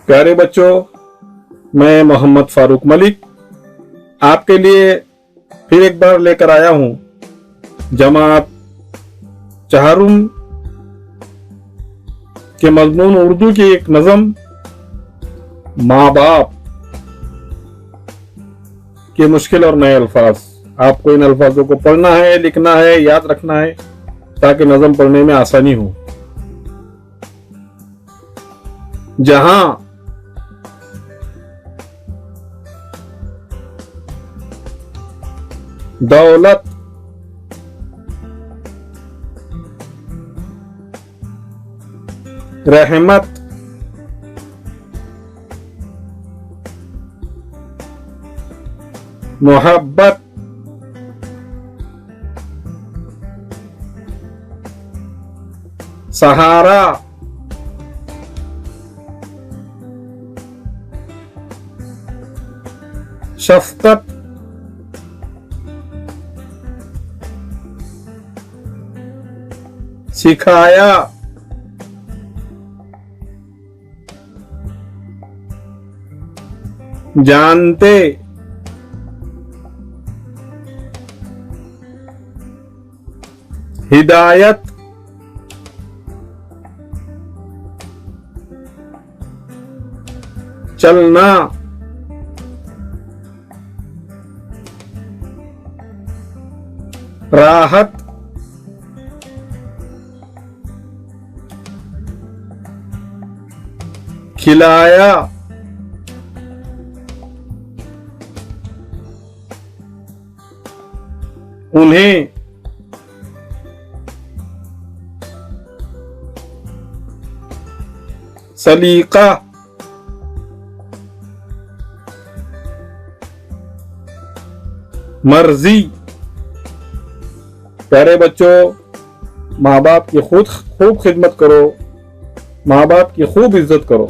प्यारे बच्चों, मैं मोहम्मद फारूक मलिक आपके लिए फिर एक बार लेकर आया हूं जमात चहारुम के मजमून उर्दू की एक नज़म माँ बाप के मुश्किल और नए अल्फाज। आपको इन अल्फाजों को पढ़ना है, लिखना है, याद रखना है ताकि नज़म पढ़ने में आसानी हो। जहां दौलत रहमत मोहब्बत सहारा शफ़क़त सिखाया जानते हिदायत चलना राहत खिलाया उन्हें सलीका मर्जी। प्यारे बच्चों, माँ बाप की खूब खिदमत करो, माँ बाप की खूब इज्जत करो।